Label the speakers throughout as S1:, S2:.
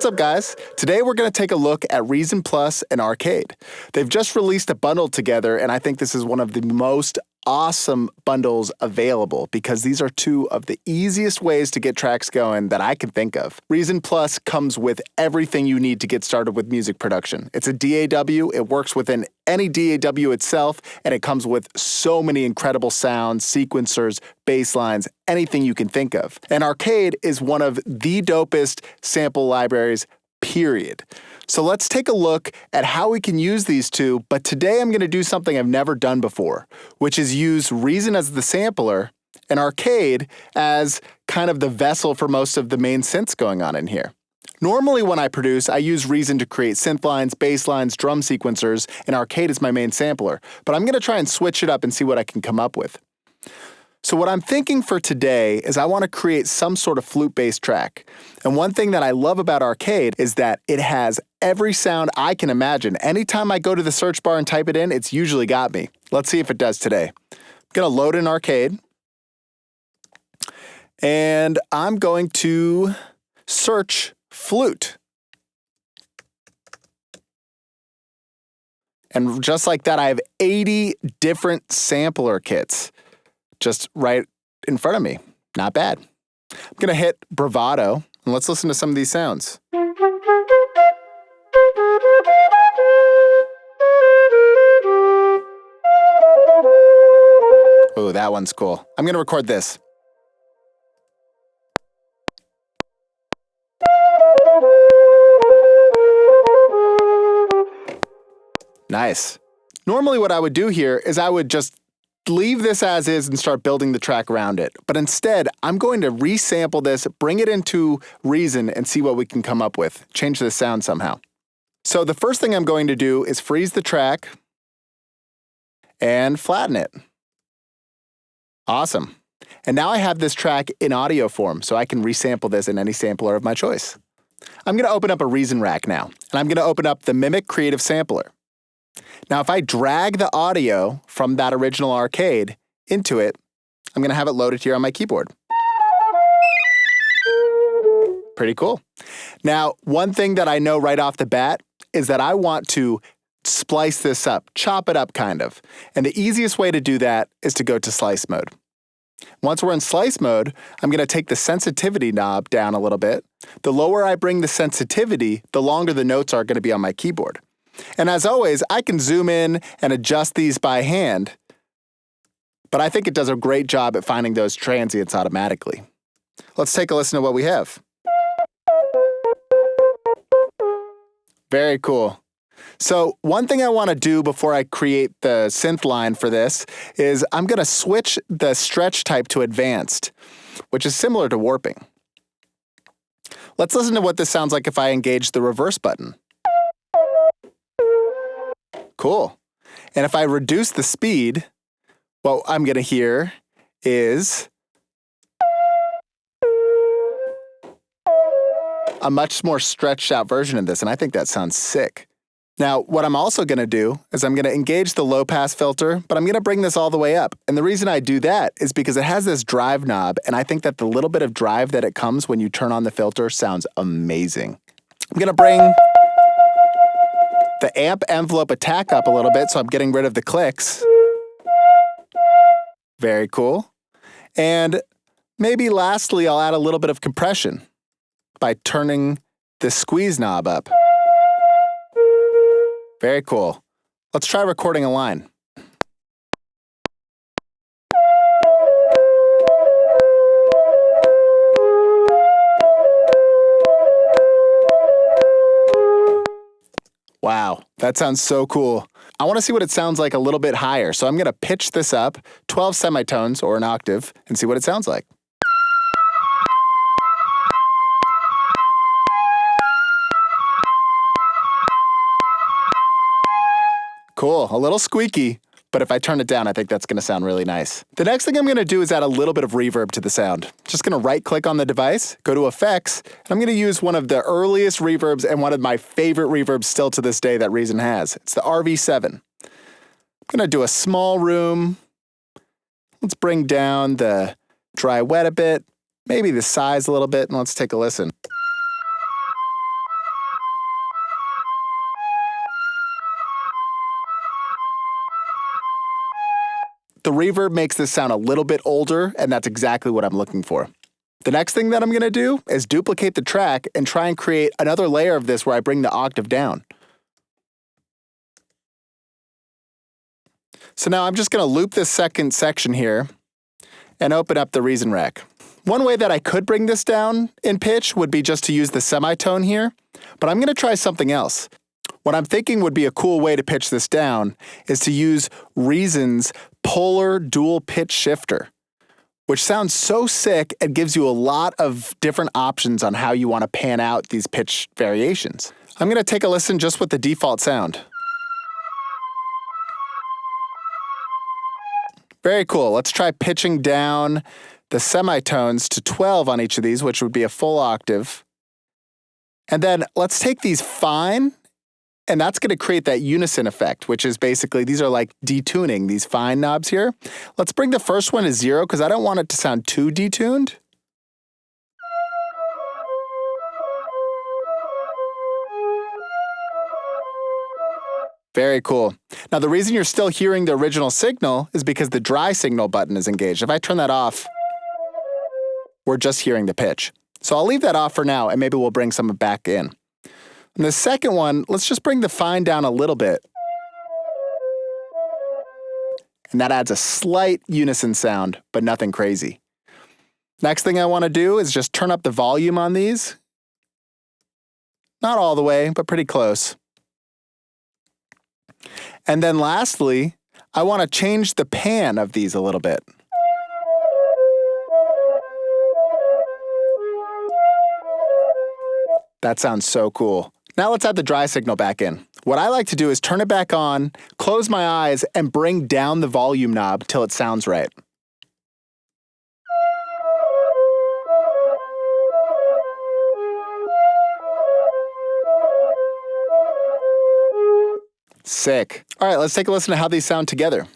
S1: What's up, guys? Today we're going to take a look at Reason Plus and Arcade. They've just released a bundle together, and I think this is one of the most awesome bundles available because these are two of the easiest ways to get tracks going that I can think of. Reason Plus comes with everything you need to get started with music production. It's a DAW, it works within any DAW itself, and it comes with so many incredible sounds, sequencers, bass lines, anything you can think of. And Arcade is one of the dopest sample libraries, period. So let's take a look at how we can use these two, but today I'm going to do something I've never done before, which is use Reason as the sampler and Arcade as kind of the vessel for most of the main synths going on in here. Normally when I produce, I use Reason to create synth lines, bass lines, drum sequencers, and Arcade is my main sampler, but I'm going to try and switch it up and see what I can come up with. So what I'm thinking for today is I want to create some sort of flute-based track. And one thing that I love about Arcade is that it has every sound I can imagine. Anytime I go to the search bar and type it in, it's usually got me. Let's see if it does today. I'm going to load in Arcade. And I'm going to search flute. And just like that, I have 80 different sampler kits just right in front of me. Not bad. I'm going to hit bravado, and let's listen to some of these sounds. Oh, that one's cool. I'm going to record this. Nice. Normally what I would do here is I would just leave this as is and start building the track around it. But instead, I'm going to resample this, bring it into Reason, and see what we can come up with. Change the sound somehow. So the first thing I'm going to do is freeze the track and flatten it. Awesome. And now I have this track in audio form, so I can resample this in any sampler of my choice. I'm going to open up a Reason rack now, and I'm going to open up the Mimic Creative Sampler. Now, if I drag the audio from that original Arcade into it, I'm going to have it loaded here on my keyboard. Pretty cool. Now, one thing that I know right off the bat is that I want to splice this up, chop it up kind of. And the easiest way to do that is to go to slice mode. Once we're in slice mode, I'm going to take the sensitivity knob down a little bit. The lower I bring the sensitivity, the longer the notes are going to be on my keyboard. And as always, I can zoom in and adjust these by hand, but I think it does a great job at finding those transients automatically. Let's take a listen to what we have. Very cool. So one thing I want to do before I create the synth line for this is I'm going to switch the stretch type to advanced, which is similar to warping. Let's listen to what this sounds like if I engage the reverse button. Cool. And if I reduce the speed, what I'm going to hear is a much more stretched out version of this, and I think that sounds sick. Now, what I'm also going to do is I'm going to engage the low pass filter, but I'm going to bring this all the way up. And the reason I do that is because it has this drive knob, and I think that the little bit of drive that it comes when you turn on the filter sounds amazing. I'm going to bring the amp envelope attack up a little bit, so I'm getting rid of the clicks. Very cool. And maybe lastly, I'll add a little bit of compression by turning the squeeze knob up. Very cool. Let's try recording a line. Wow, that sounds so cool. I want to see what it sounds like a little bit higher, so I'm going to pitch this up 12 semitones or an octave and see what it sounds like. Cool, a little squeaky, but if I turn it down, I think that's going to sound really nice. The next thing I'm going to do is add a little bit of reverb to the sound. Just going to right-click on the device, go to Effects, and I'm going to use one of the earliest reverbs and one of my favorite reverbs still to this day that Reason has. It's the RV7. I'm going to do a small room. Let's bring down the dry wet a bit, maybe the size a little bit, and let's take a listen. The reverb makes this sound a little bit older, and that's exactly what I'm looking for. The next thing that I'm going to do is duplicate the track and try and create another layer of this where I bring the octave down. So now I'm just going to loop this second section here and open up the Reason rack. One way that I could bring this down in pitch would be just to use the semitone here, but I'm going to try something else. What I'm thinking would be a cool way to pitch this down is to use Reason's polar dual pitch shifter, which sounds so sick and gives you a lot of different options on how you want to pan out these pitch variations. I'm going to take a listen just with the default sound. Very cool. Let's try pitching down the semitones to 12 on each of these, which would be a full octave. And then let's take these fine, and that's going to create that unison effect, which is basically, these are like detuning, these fine knobs here. Let's bring the first one to 0 because I don't want it to sound too detuned. Very cool. Now the reason you're still hearing the original signal is because the dry signal button is engaged. If I turn that off, we're just hearing the pitch. So I'll leave that off for now, and maybe we'll bring some back in. And the second one, let's just bring the fine down a little bit. And that adds a slight unison sound, but nothing crazy. Next thing I want to do is just turn up the volume on these. Not all the way, but pretty close. And then lastly, I want to change the pan of these a little bit. That sounds so cool. Now let's add the dry signal back in. What I like to do is turn it back on, close my eyes, and bring down the volume knob till it sounds right. Sick. All right, let's take a listen to how these sound together.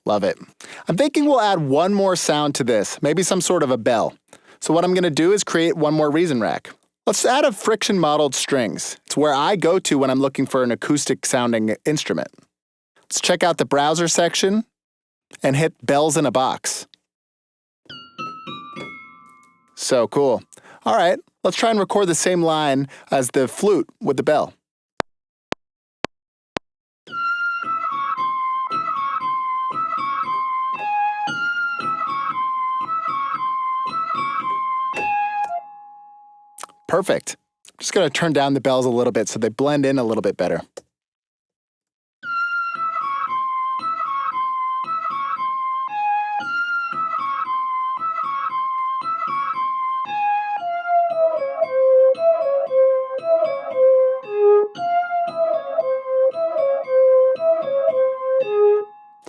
S1: Love it. I'm thinking we'll add one more sound to this, maybe some sort of a bell. So what I'm going to do is create one more Reason rack. Let's add a friction modeled strings. It's where I go to when I'm looking for an acoustic sounding instrument. Let's check out the browser section and hit bells in a box. So cool. All right, let's try and record the same line as the flute with the bell. Perfect. I'm just going to turn down the bells a little bit so they blend in a little bit better.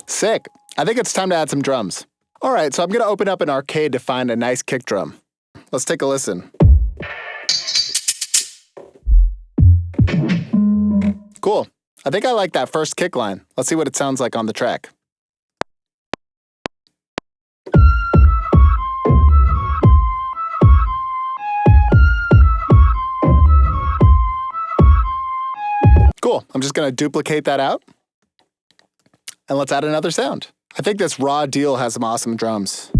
S1: Sick. I think it's time to add some drums. All right, so I'm going to open up an arcade to find a nice kick drum. Let's take a listen. Cool. I think I like that first kick line. Let's see what it sounds like on the track. Cool. I'm just going to duplicate that out. And let's add another sound. I think this raw deal has some awesome drums.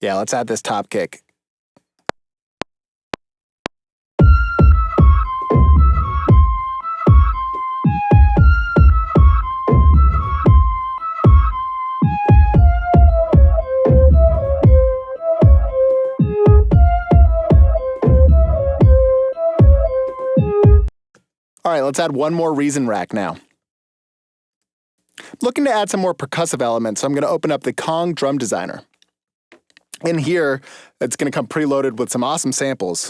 S1: Yeah, let's add this top kick. All right, let's add one more Reason rack now. Looking to add some more percussive elements, so I'm going to open up the Kong Drum Designer. In here, it's going to come preloaded with some awesome samples.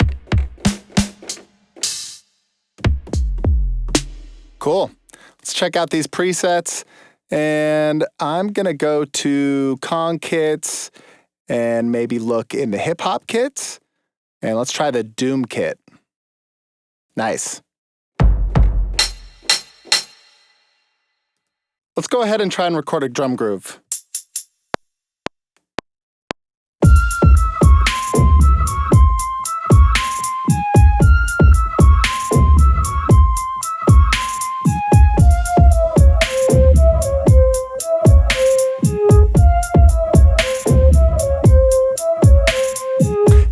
S1: Cool. Let's check out these presets, and I'm going to go to Kong kits and maybe look in the hip hop kits, and let's try the Doom kit. Nice. Let's go ahead and try and record a drum groove.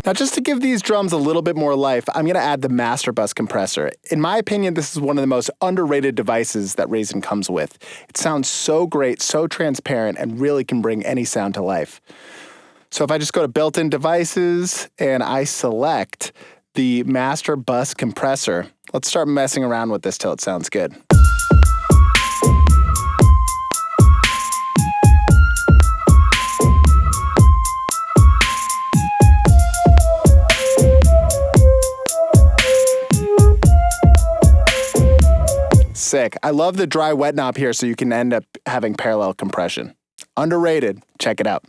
S1: Now, just to give these drums a little bit more life, I'm going to add the master bus compressor. In my opinion, this is one of the most underrated devices that Reason comes with. It sounds so great, so transparent, and really can bring any sound to life. So if I just go to built-in devices and I select the master bus compressor, let's start messing around with this till it sounds good. Sick. I love the dry wet knob here so you can end up having parallel compression. Underrated. Check it out.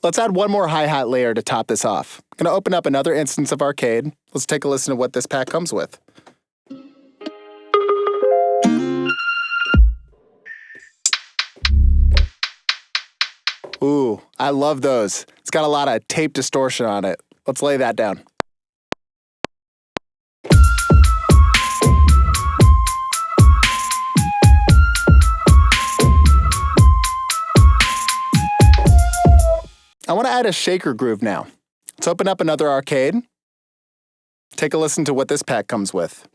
S1: Let's add one more hi-hat layer to top this off. I'm going to open up another instance of Arcade. Let's take a listen to what this pack comes with. Ooh, I love those. It's got a lot of tape distortion on it. Let's lay that down. I want to add a shaker groove now. Let's open up another Arcade. Take a listen to what this pack comes with.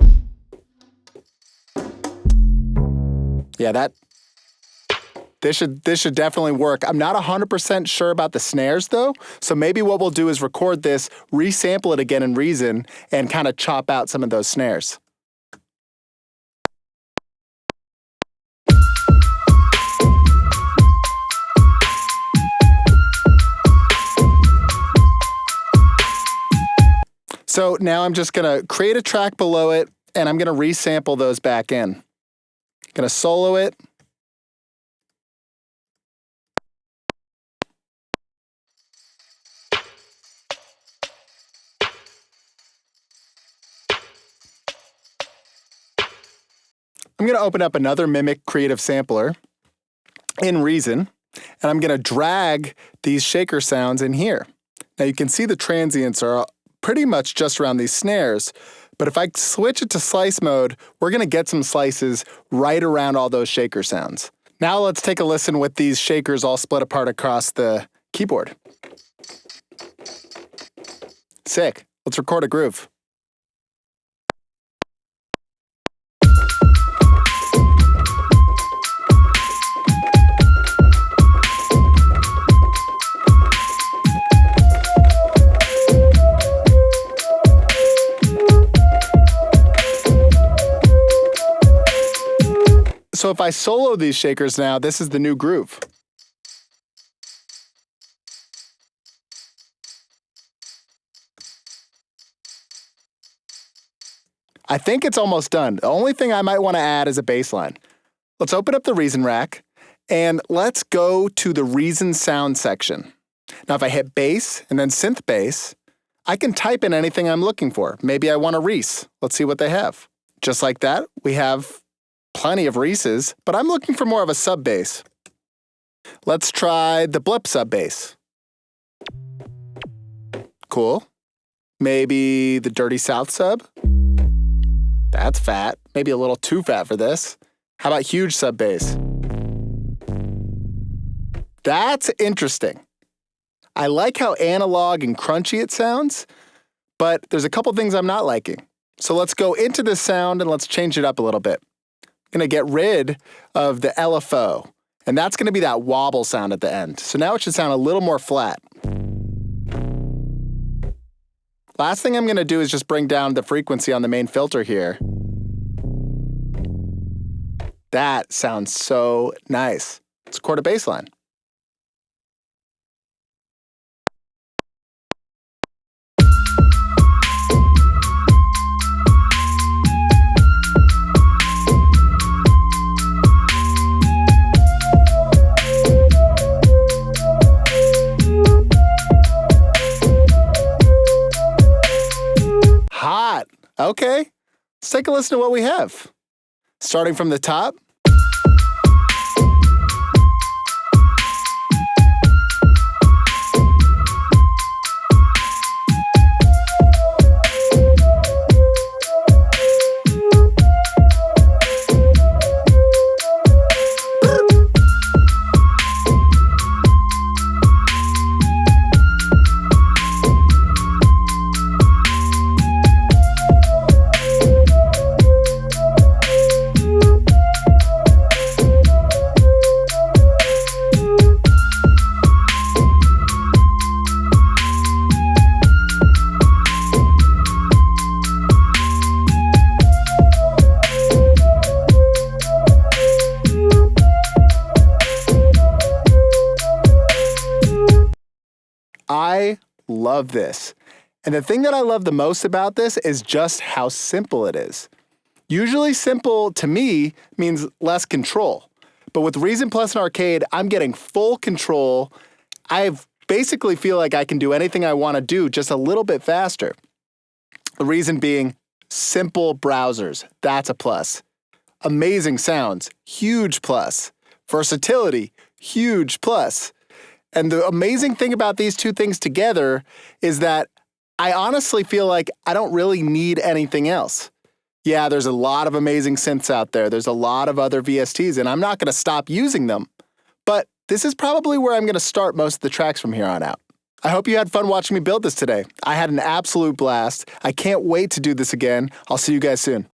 S1: Yeah, this should definitely work. I'm not 100% sure about the snares though, so maybe what we'll do is record this, resample it again in Reason, and kind of chop out some of those snares. So now I'm just gonna create a track below it, and I'm gonna resample those back in. Gonna solo it. I'm gonna open up another Mimic Creative Sampler in Reason, and I'm gonna drag these shaker sounds in here. Now you can see the transients are pretty much just around these snares, but if I switch it to slice mode, we're gonna get some slices right around all those shaker sounds. Now let's take a listen with these shakers all split apart across the keyboard. Sick. Let's record a groove. So if I solo these shakers now, this is the new groove. I think it's almost done. The only thing I might want to add is a bass line. Let's open up the Reason rack and let's go to the Reason sound section. Now if I hit bass and then synth bass, I can type in anything I'm looking for. Maybe I want a Reese. Let's see what they have. Just like that, we have plenty of Reeses, but I'm looking for more of a sub bass. Let's try the blip sub bass. Cool. Maybe the Dirty South sub. That's fat. Maybe a little too fat for this. How about huge sub bass? That's interesting. I like how analog and crunchy it sounds, but there's a couple things I'm not liking. So let's go into this sound and let's change it up a little bit. I'm gonna get rid of the LFO, and that's gonna be that wobble sound at the end. So now it should sound a little more flat. Last thing I'm gonna do is just bring down the frequency on the main filter here. That sounds so nice. Let's record a bass line. Hot. Okay, let's take a listen to what we have. Starting from the top. love this. And the thing that I love the most about this is just how simple it is. Usually simple, to me, means less control. But with Reason Plus and Arcade, I'm getting full control. I basically feel like I can do anything I want to do just a little bit faster. The reason being simple browsers. That's a plus. Amazing sounds. Huge plus. Versatility. Huge plus. And the amazing thing about these two things together is that I honestly feel like I don't really need anything else. Yeah, there's a lot of amazing synths out there. There's a lot of other VSTs, and I'm not going to stop using them. But this is probably where I'm going to start most of the tracks from here on out. I hope you had fun watching me build this today. I had an absolute blast. I can't wait to do this again. I'll see you guys soon.